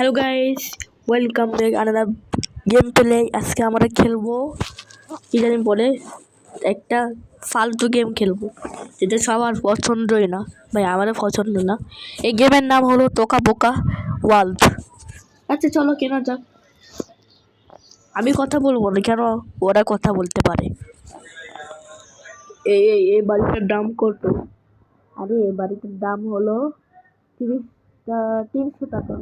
Hello guys, welcome back another game play. আজকে আমরা খেলবো কি জানি বলে একটা ফালতু গেম খেলবো, যেটা সবার পছন্দই না ভাই, আমারও পছন্দ না। এই গেমের নাম হলো টোকা বোকা ওয়ার্ল্ড। আচ্ছা চলো কেনা যাক। আমি কথা বলবো না, কেন ওরা কথা বলতে পারে। এই বাড়িটার দাম কত? আরে এই বাড়িটার দাম হলো 300 টাকা।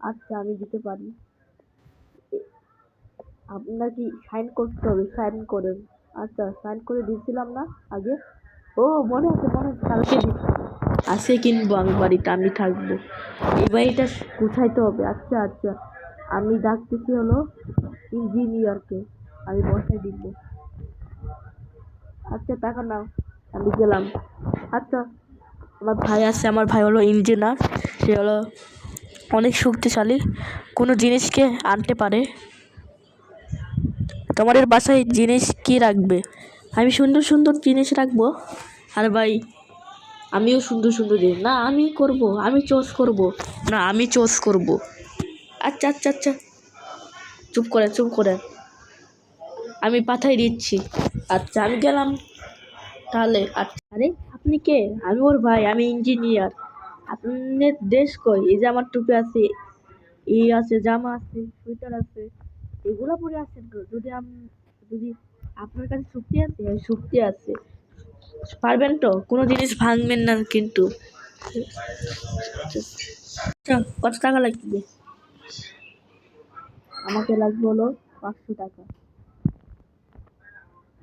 আচ্ছা আমি দিতে পারি। আপনার কি সাইন করতে হবে? সাইন করেন। আচ্ছা সাইন করে দিয়েছিলাম না আগে? ও মনে আছে কালকে আসে কিনবো আমি বাড়িতে, আমি থাকবো। এই বাড়িটা গুছাইতে হবে। আচ্ছা আচ্ছা আমি ডাকতেছি হলো ইঞ্জিনিয়ারকে, আমি বসাই দিব। আচ্ছা টাকা নাও, আমি গেলাম। আচ্ছা আমার ভাই আছে, আমার ভাই হলো ইঞ্জিনিয়ার। সে হলো অনেক শক্তিশালী, কোনো জিনিসকে আনতে পারে। তোমাদের বাসায় জিনিস কি রাখবে? আমি সুন্দর সুন্দর জিনিস রাখবো। আর ভাই আমিও সুন্দর সুন্দর জিনিস, না আমি করব, আমি চয়েস করব, না আমি চয়েস করব। আচ্ছা আচ্ছা আচ্ছা চুপ করে আমি পাঠাই দিচ্ছি। আচ্ছা আমি গেলাম তাহলে। আচ্ছা আরে আপনি কে? আমি ওর ভাই, আমি ইঞ্জিনিয়ার। আপনার দেশ কই? এই যে আমার টুপি আছে, এই আছে, জামা আছে, সোয়েটার আছে, এগুলো পরে আছেন তো? যদি আপনার কাছে শক্তি আছে, শক্তি আছে, পারবেন তো? কোনো জিনিস ভাঙবেন না কিন্তু। আচ্ছা কত টাকা লাগবে? আমাকে লাগবে হলো 500 টাকা।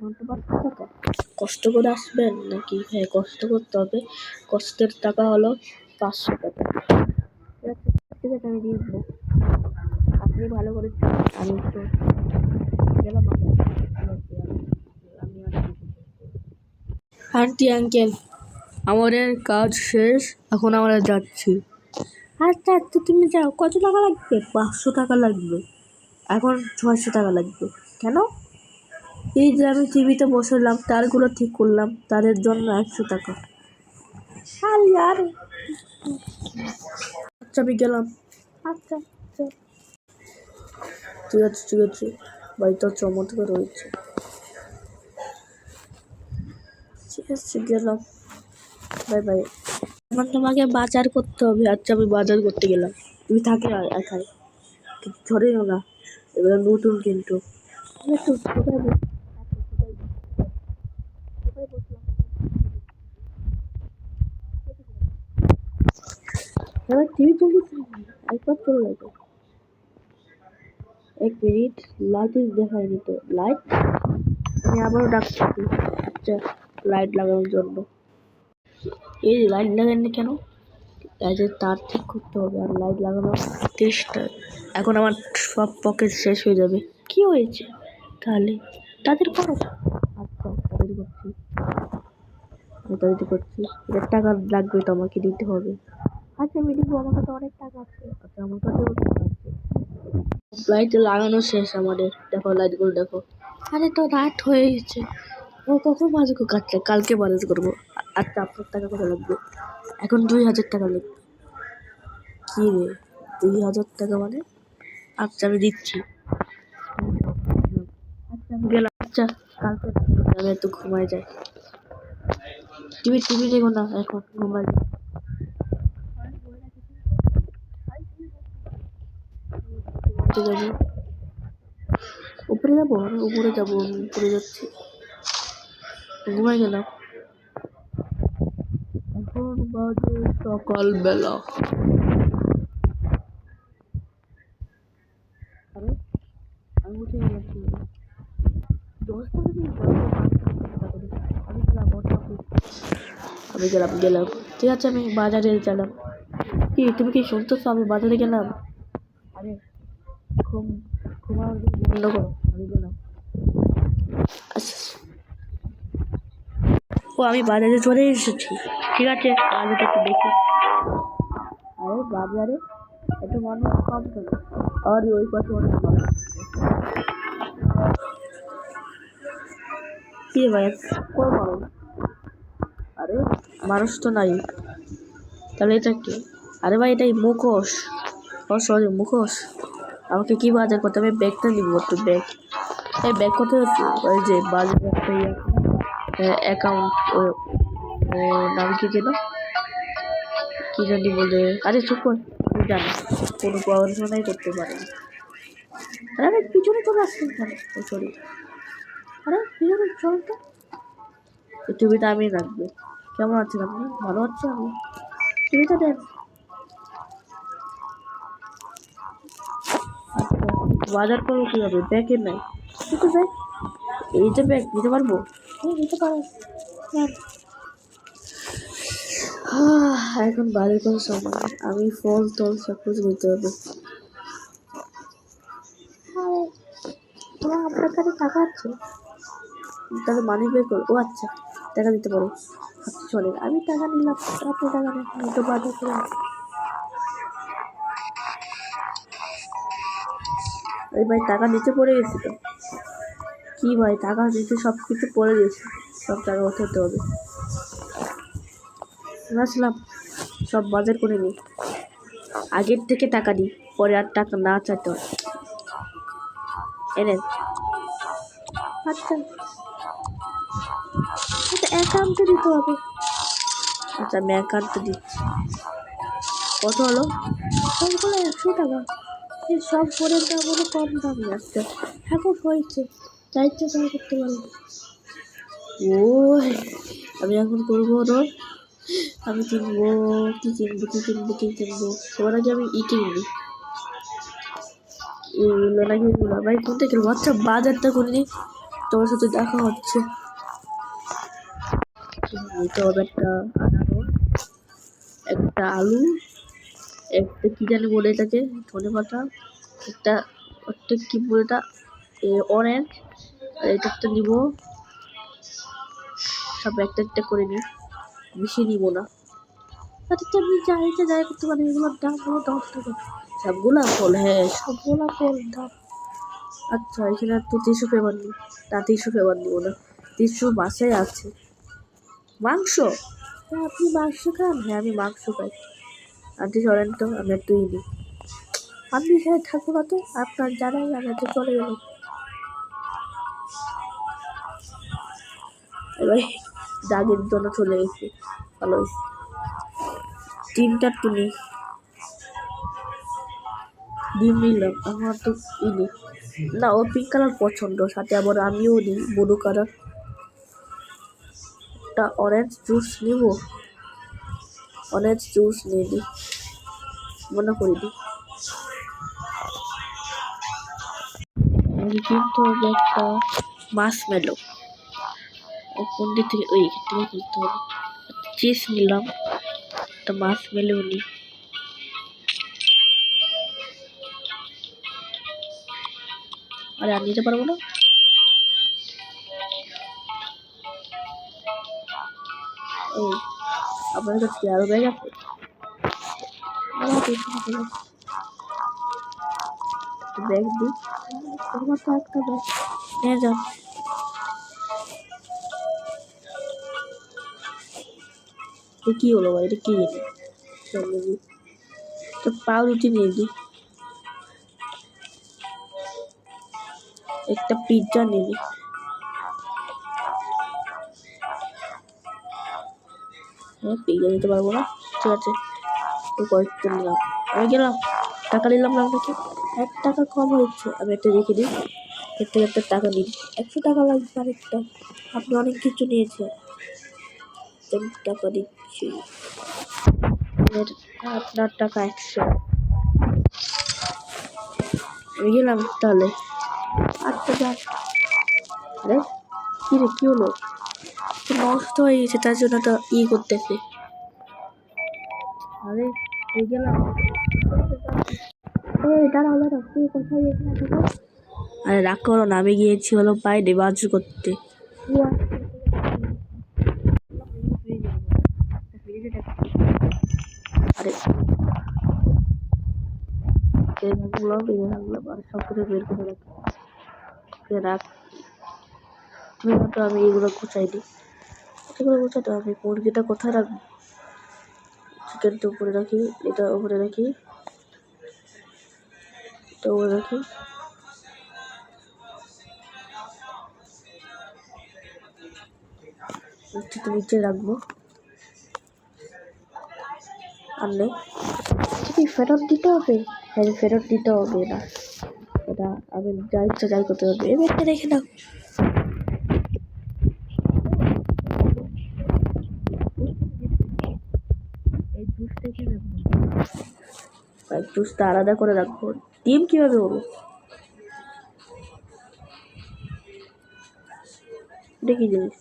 মাত্র 500 টাকা? কষ্ট করে আসবেন নাকি? হ্যাঁ কষ্ট করতে হবে, কষ্টের টাকা হলো 500 টাকা। ঠিক আছে আমি দিয়ে দেবো, আপনি ভালো করে। আমি তো গেলাম। আন্টি আঙ্কেল আমাদের কাজ শেষ, এখন আমরা যাচ্ছি। আচ্ছা আচ্ছা তুমি যাও। কত টাকা লাগবে? 500 টাকা লাগবে। এখন 600 টাকা লাগবে। কেন? এই যে আমি টিভিতে বসালাম, তারগুলো ঠিক করলাম, তাদের জন্য 100 টাকা। আচ্ছা আমি গেলাম। আচ্ছা আচ্ছা ঠিক আছে বাড়িটা চমৎকার রয়েছে। ঠিক আছে গেলাম, বাই বাই। এখন তোমাকে বাজার করতে হবে। আচ্ছা আমি বাজার করতে গেলাম, তুমি থাকে একাই, কিছু ধরেও না। এবার নতুন কিন্তু এবার টিভি চলতেছে, একবার চলে যাবে। 1 মিনিট, লাইট দেখায়নি তো। লাইট আমি আবারও ডাকছি। আচ্ছা লাইট লাগানোর জন্য। এই লাইট লাগাননি কেন? লাইটের তার ঠিক করতে হবে, আর লাইট লাগানো 30টা। এখন আমার সব পকেট শেষ হয়ে যাবে। কি হয়েছে তাহলে? তাদের করো। আচ্ছা তাদের করছি। এটা টাকা লাগবে তো, আমাকে দিতে হবে। আচ্ছা আমি দিব, আমার কাছে অনেক টাকা আছে। আচ্ছা আমার কাছেও টাকা আছে। লাইট লাগানো শেষ আমাদের, দেখো লাইটগুলো দেখো। আরে তো রাত হয়ে গেছে, ও কখন বাজে কাটছে? কালকে বাজার করবো। আচ্ছা আপনার টাকা কত লাগবে? এখন 2000 টাকা লাগবে। কি রে 2000 টাকা মানে? আচ্ছা আমি দিচ্ছি। আচ্ছা আমি গেলাম। আচ্ছা কালকে আমি একটু ঘুমাই যাই। টিভি দেখো না, এখন ঘুমাই যাই। যাবো উপরে, যাবো আমি উপরে যাবো, আমি উপরে যাচ্ছি। ঘুমাই গেলাম। এখন বাজে সকালবেলা। আরে আমি উঠে গেলাম। আমি গেলাম ঠিক আছে আমি বাজারে গেলাম। কি তুমি কি শুনতেছো? আমি বাজারে গেলাম। আরে বন্ধ করো, আমি গেলাম। আচ্ছা ও আমি বাজারে চলে এসেছি। ঠিক আছে বাজারে একটু দেখি। আরে বাজারে একটু মানুষ কম কেন? আর ওই পাশে অনেক মানুষ। কি ভাই কোন মানুষ? আরে মানুষ তো নাই, তাহলে এটা কি? আরে ভাই এটাই মুখোশ। সরি মুখোশ। আমাকে কি বাজার করতে হবে? ব্যাগটা নিব, একটু ব্যাগ। এই ব্যাগ কোথায় আছে? ওই যে বাজারে একটা ইয়ে আছে না, অ্যাকাউন্ট, ও নাম কি যেন, কি জানি বলে। আরে চুপ কর, আমি জানি কোনো পড়াশোনাই করতে পারে না। আরে আমি পিছনে চলে আসছি কেন? ও সরি, আরে পিছনে চল তো। এই টুপিটা আমি রাখবো। কেমন আছেন আপনি? ভালো আছি আমি। টুপিটা দেন। আচ্ছা, বাজার করবো কিভাবে? ব্যাগে নাই। কিন্তু ব্যাগ, এই যে ব্যাগ নিতে পারবো? হ্যাঁ নিতে পারো। এখন বাজার করার সময়। আমি ফল টল সব কিছু নিতে হবে। তোমার আপনার কাছে টাকা আছে? তাহলে মানি পে করো। ও আচ্ছা, টাকা দিতে পারো। আচ্ছা চলেন, আমি টাকা নিলাম, আপনি টাকা নেন, আমি তো বাজার করে। এই ভাই টাকা নিচে পড়ে গেছে তো। কি ভাই, টাকা নিচে সব কিছু পড়ে গেছে, সব টাকা উঠাতে হবে। আসলাম, সব বাজার করে নিই। আগের থেকে টাকা নিই, পরে আর টাকা না চাইতে হয়। এনেন। আচ্ছা, অ্যাকাউন্টে দিতে হবে। আচ্ছা আমি অ্যাকাউন্টে দিচ্ছি। কত হলো? সবগুলো 100 টাকা। এই সব ফোনের দাম হলো কম দামি। আচ্ছা এখন হয়েছে, চাইতে চাই করতে পারবো। ও আমি এখন করবো রোড। আমি কিনবো, কি কিনবো। সবার আগে আমি কিনবি এগুলো নাকি এগুলো। ভাই কোনটা কিনবো? আচ্ছা বাজারটা করিনি, তোমার সাথে দেখা হচ্ছে। নিতে হবে একটা আনারস, একটা আলু, একটা কি জানি বলে এটাকে, ধনে পাতা, একটা একটা কি বলে এটা, অরেঞ্জ। আর এটা একটা নিবো। সব একটা একটা করে নিই, বেশি নিবো না। আচ্ছা আমি চাইতে যাই করতে পারি। এগুলোর দাম হলো 10 টাকা। সবগুলা ফল, হ্যাঁ সবগুলা ফল দাম। আচ্ছা এখানে একটু টিস্যু পেপার নিই। না টিস্যু পেপার নিবো না, টিস্যু বাসায় আছে। মাংস, হ্যাঁ আপনি মাংস খান? হ্যাঁ আমি মাংস খাই। আন্টি সরেন তো, আমি একটু নিই। আপনি এখানে থাকবো না তো, আপনার জানাই আমি তো চলে গেলাম। এবার দাগের জন্য চলে গেছি, ভালো হয়েছে। ডিমটা একটু নিই। ডিম নিলাম, আমার তো নেই। না ও পিঙ্ক কালার পছন্দ, সাথে আবার আমিও নিই ব্লু কালার। একটা অরেঞ্জ জুস নিব, অরেঞ্জ জুস নিয়ে নিই, মনে করে দিই। কিনতে হবে একটা মার্শমেলো। কোন দিক থেকে? ওই থেকে কিনতে হবে। চিজ নিলাম, একটা মার্শমেলো নিই। আরে আর নিতে পারবো না। এই আপনার কাছে আরো ব্যাগ আছে? ব্যাগ দিই, তোমার তো একটা ব্যাগ নিয়ে যান। কি হলো ভাই, এটা কি নিবি? তো পাউরুটি নিয়ে দিই, একটা পিৎজা নিবি। হ্যাঁ পিৎজা নিতে পারবো না, ঠিক আছে তো কয়েকটা নিলাম। আমি গেলাম, টাকা নিলাম না আপনাকে, 1 টাকা কম হয়েছে। আমি একটা রেখে দিই, এর থেকে একটা টাকা নিন। 100 টাকা লাগবে আরেকটা, আপনি অনেক কিছু নিয়েছেন। টাকা দিচ্ছি, আপনার টাকা 100। আমি গেলাম তাহলে। আচ্ছা যাক। আরে কি রে, কি হলো? নষ্ট হয়ে গেছে, তার জন্য তো করতেছে। আরে গেলাম। আরে রাগ করো না, আমি গিয়েছি হলো বাইরে বাজার করতে। আরে সব কিছু বের করে রাখ। তো আমি এগুলো গুছাই দিই, এগুলো গুছাতে হবে। মুরগিটা কোথায় রাখবো? চিকেনটা উপরে রাখি, এটা উপরে রাখি। তো দেখি নিচে রাখবো। আর নেই কি ফেরত দিতে হবে? হ্যাঁ ফেরত দিতে হবে না, এটা আমি যা ইচ্ছা যাই করতে পারবো। এবার রেখে দাও। এই জুসটা কি রাখবো? জুসটা আলাদা করে রাখবো। ডিম কিভাবে করবো দেখি জিনিস।